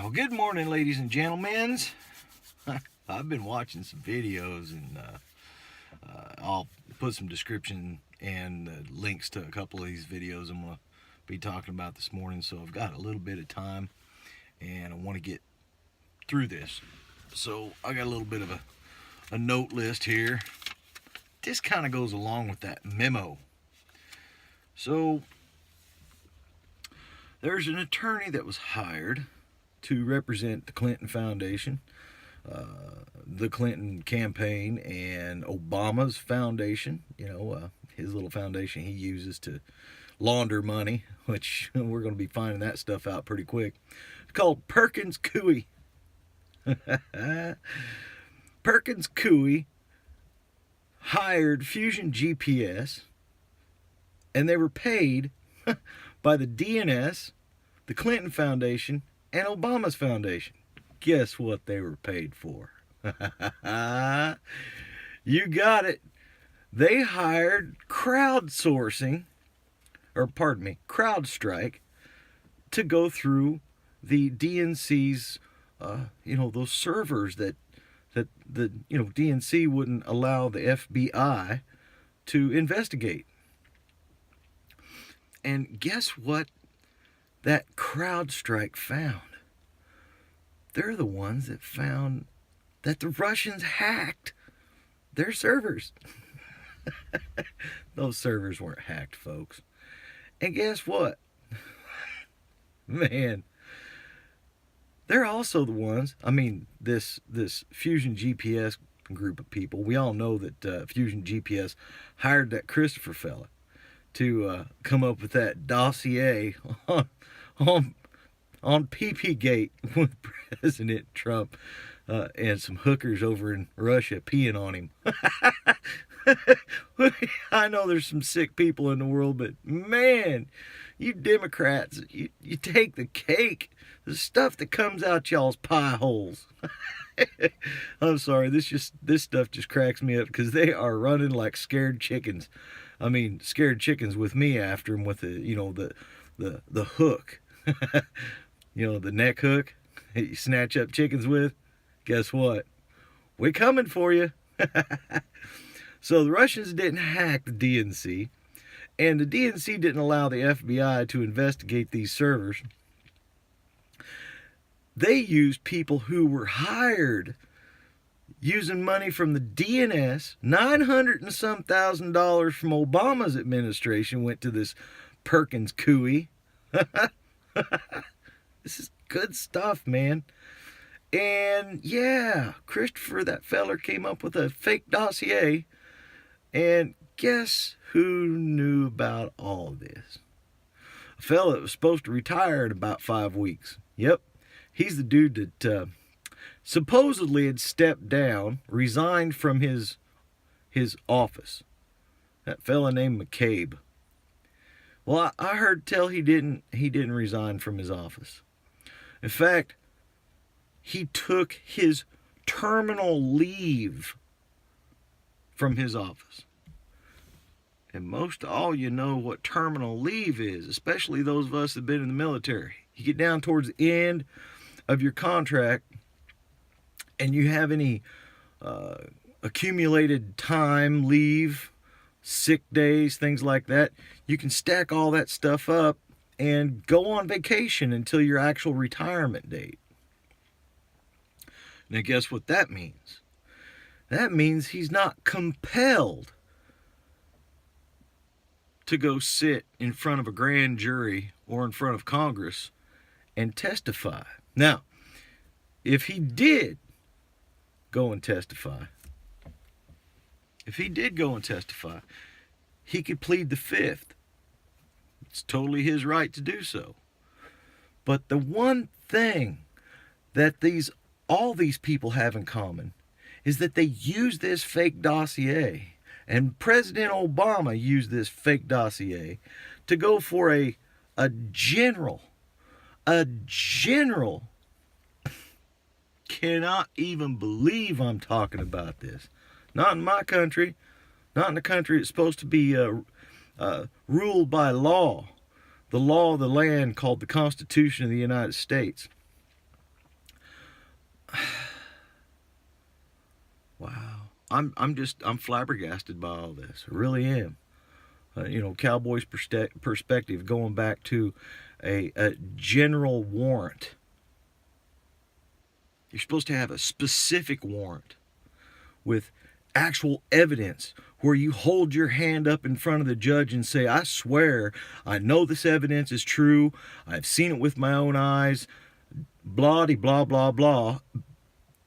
Well, good morning, ladies and gentlemen. I've been watching some videos, and I'll put some description and links to a couple of these videos I'm going to be talking about this morning. So I've got a little bit of time, and I want to get through this. So I got a little bit of a note list here. This kind of goes along with that memo. So there's an attorney that was hired to represent the Clinton Foundation, the Clinton campaign, and Obama's foundation. You know, his little foundation he uses to launder money, which we're going to be finding that stuff out pretty quick. It's called Perkins Coie. Perkins Coie hired Fusion GPS, and they were paid by the DNS, the Clinton Foundation, and Obama's foundation. Guess what they were paid for? You got it. They hired CrowdStrike to go through the DNC's, those servers that DNC wouldn't allow the FBI to investigate. And guess what that CrowdStrike found? They're the ones that found that the Russians hacked their servers. Those servers weren't hacked, folks. And guess what? Man, they're also the ones, this Fusion GPS group of people, we all know that Fusion GPS hired that Christopher fella to come up with that dossier on PP-gate with President Trump and some hookers over in Russia peeing on him. I know there's some sick people in the world, but man, you Democrats, you take the cake. The stuff that comes out y'all's pie holes. I'm sorry, this stuff just cracks me up because they are running like scared chickens. Scared chickens with me after them with the hook. The neck hook that you snatch up chickens with. Guess what? We're coming for you. So the Russians didn't hack the DNC, and the DNC didn't allow the FBI to investigate these servers. They used people who were hired using money from the DNS. $900 and some thousand from Obama's administration went to this Perkins Coie. This is good stuff, man. And yeah, Christopher, that feller, came up with a fake dossier. And guess who knew about all this? A fella that was supposed to retire in about 5 weeks. Yep, he's the dude that supposedly had stepped down, resigned from his office. That fella named McCabe. Well, I heard tell he didn't resign from his office. In fact, he took his terminal leave from his office. And most all you know what terminal leave is, especially those of us that have been in the military. You get down towards the end of your contract and you have any accumulated time, leave, sick days, things like that, you can stack all that stuff up and go on vacation until your actual retirement date. Now guess what that means? That means he's not compelled to go sit in front of a grand jury or in front of Congress and testify. Now, if he did go and testify, he could plead the fifth. It's totally his right to do so. But the one thing that all these people have in common is that they use this fake dossier, and President Obama used this fake dossier to go for a general. Cannot even believe I'm talking about this. Not in my country. Not in a country that's supposed to be ruled by law. The law of the land called the Constitution of the United States. Wow. I'm flabbergasted by all this. I really am. Cowboy's perspective, going back to a general warrant. You're supposed to have a specific warrant with actual evidence where you hold your hand up in front of the judge and say, I swear, I know this evidence is true. I've seen it with my own eyes. Blah, blah, blah, blah.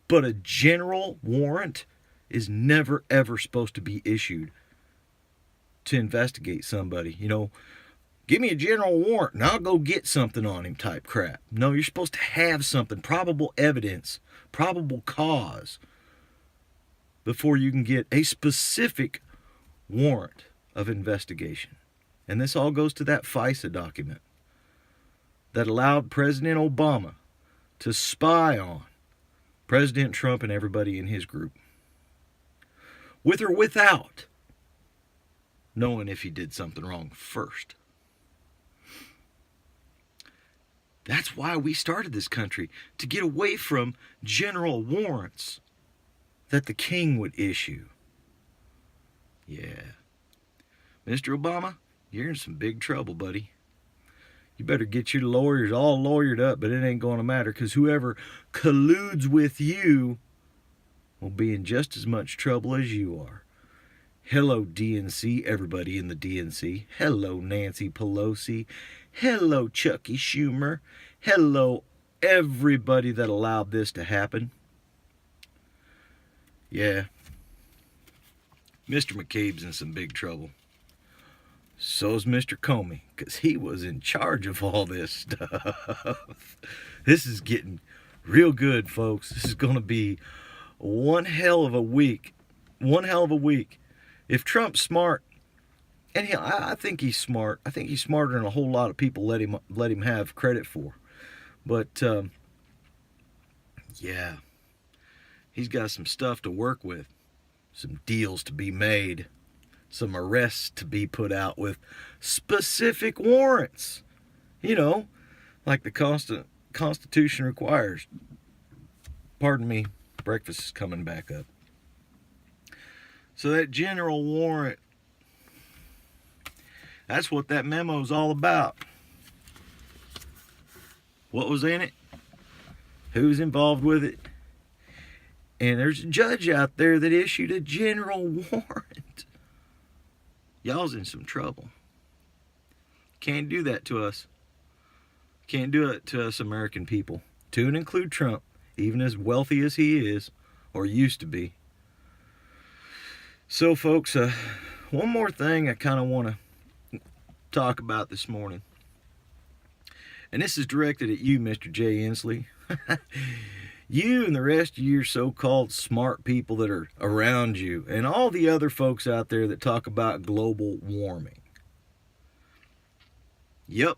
But a general warrant is never, ever supposed to be issued to investigate somebody. Give me a general warrant and I'll go get something on him type crap. No, you're supposed to have something, probable evidence, probable cause, before you can get a specific warrant of investigation. And this all goes to that FISA document that allowed President Obama to spy on President Trump and everybody in his group, with or without knowing if he did something wrong first. That's why we started this country, to get away from general warrants that the king would issue. Yeah. Mr. Obama, you're in some big trouble, buddy. You better get your lawyers all lawyered up, but it ain't going to matter, because whoever colludes with you will be in just as much trouble as you are. Hello, DNC, everybody in the DNC. Hello, Nancy Pelosi. Hello, Chucky Schumer. Hello, everybody that allowed this to happen. Yeah. Mr. McCabe's in some big trouble. So's Mr. Comey, because he was in charge of all this stuff. This is getting real good, folks. This is going to be one hell of a week. One hell of a week. If Trump's smart, and I think he's smart. I think he's smarter than a whole lot of people let him have credit for. But, yeah, he's got some stuff to work with. Some deals to be made. Some arrests to be put out with specific warrants. Like the Constitution requires. Pardon me, breakfast is coming back up. So that general warrant, that's what that memo is all about. What was in it? Who's involved with it? And there's a judge out there that issued a general warrant. Y'all's in some trouble. Can't do that to us. Can't do it to us American people. To and include Trump, even as wealthy as he is, or used to be. So, folks, one more thing I kind of want to talk about this morning. And this is directed at you, Mr. J. Inslee. You and the rest of your so-called smart people that are around you, and all the other folks out there that talk about global warming. Yep.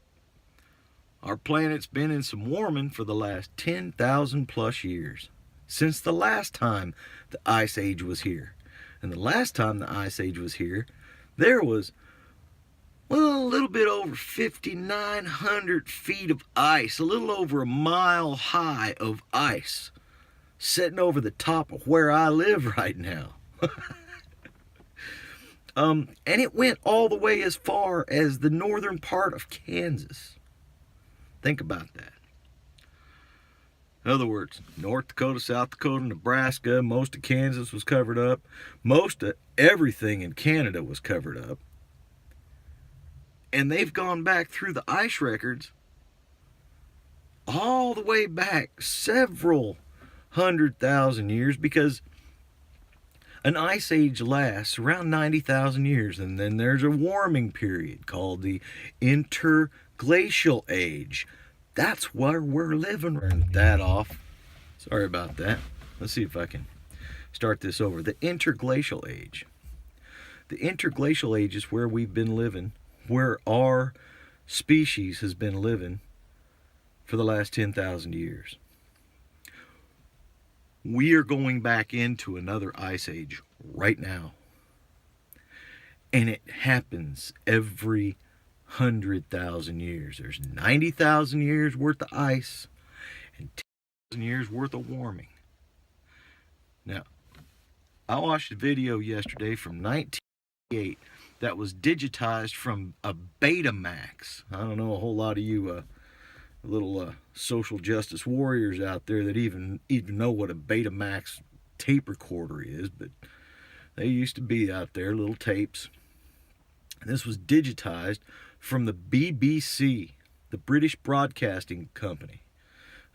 Our planet's been in some warming for the last 10,000 plus years. Since the last time the Ice Age was here. And the last time the Ice Age was here, there was, a little bit over 5,900 feet of ice, a little over a mile high of ice, sitting over the top of where I live right now. And it went all the way as far as the northern part of Kansas. Think about that. In other words, North Dakota, South Dakota, Nebraska, most of Kansas was covered up. Most of everything in Canada was covered up. And they've gone back through the ice records all the way back several 100,000 years, because an ice age lasts around 90,000 years, and then there's a warming period called the interglacial age. That's where we're living. Turn that off. Sorry about that. Let's see if I can start this over. The interglacial age. The interglacial age is where we've been living, where our species has been living for the last 10,000 years. We are going back into another ice age right now. And it happens every 100,000 years. There's 90,000 years worth of ice and 10,000 years worth of warming. Now, I watched a video yesterday from 1988 that was digitized from a Betamax. I don't know a whole lot of you little social justice warriors out there that even know what a Betamax tape recorder is, but they used to be out there, little tapes. And this was digitized from the BBC, the British Broadcasting Company.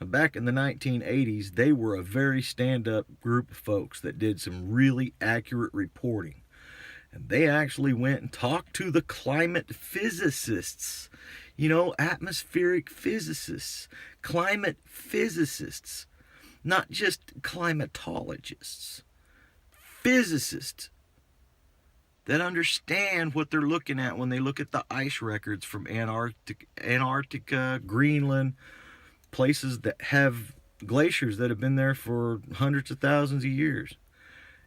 Now, back in the 1980s, they were a very stand-up group of folks that did some really accurate reporting. And they actually went and talked to the climate physicists. You know, atmospheric physicists, climate physicists, not just climatologists, physicists that understand what they're looking at when they look at the ice records from Antarctica, Greenland, places that have glaciers that have been there for hundreds of thousands of years.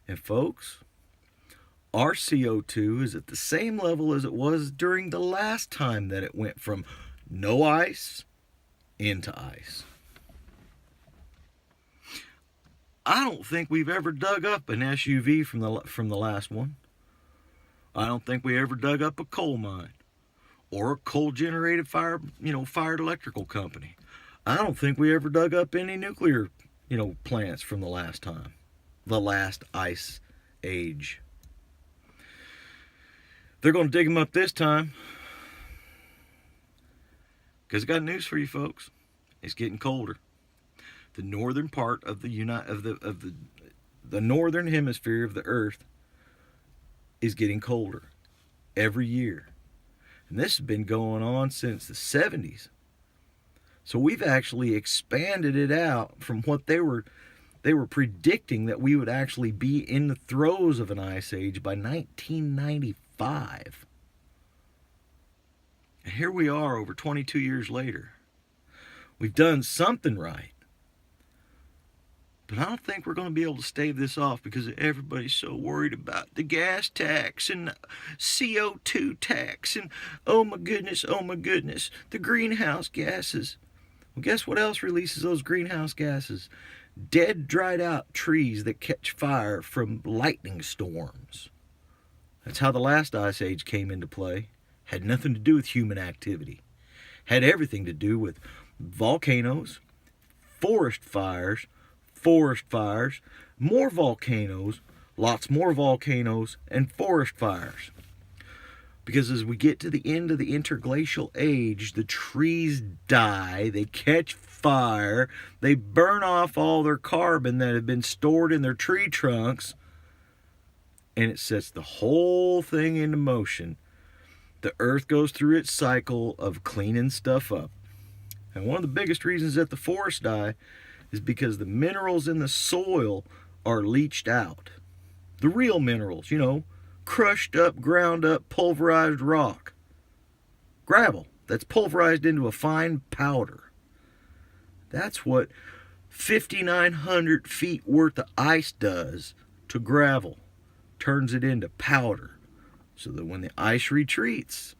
And folks, our CO2 is at the same level as it was during the last time that it went from no ice into ice. I don't think we've ever dug up an SUV from the last one. I don't think we ever dug up a coal mine or a coal-generated fired electrical company. I don't think we ever dug up any nuclear, plants from the last time, the last ice age. They're going to dig them up this time, because I got news for you folks. It's getting colder. The northern part of the northern hemisphere of the Earth is getting colder every year, and this has been going on since the 70s. So we've actually expanded it out from what they were predicting, that we would actually be in the throes of an ice age by 1995. And here we are over 22 years later. We've done something right. But I don't think we're going to be able to stave this off, because everybody's so worried about the gas tax and CO2 tax and oh my goodness, the greenhouse gases. Well, guess what else releases those greenhouse gases? Dead, dried out trees that catch fire from lightning storms. That's how the last ice age came into play. Had nothing to do with human activity. Had everything to do with volcanoes, forest fires, more volcanoes, lots more volcanoes, and forest fires. Because as we get to the end of the interglacial age, the trees die, they catch fire, they burn off all their carbon that had been stored in their tree trunks, and it sets the whole thing into motion. The earth goes through its cycle of cleaning stuff up. And one of the biggest reasons that the forests die is because the minerals in the soil are leached out. The real minerals, crushed up, ground up, pulverized rock. Gravel that's pulverized into a fine powder. That's what 5,900 feet worth of ice does to gravel. Turns it into powder, so that when the ice retreats,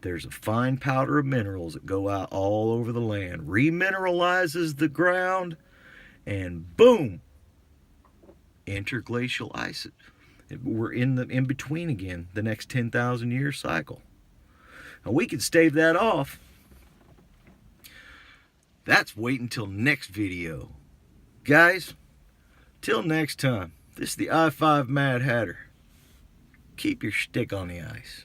there's a fine powder of minerals that go out all over the land, remineralizes the ground, and boom, interglacial ice. We're in between again, the next 10,000 year cycle. Now we could stave that off. That's waiting until next video. Guys, till next time. This is the I-5 Mad Hatter. Keep your stick on the ice.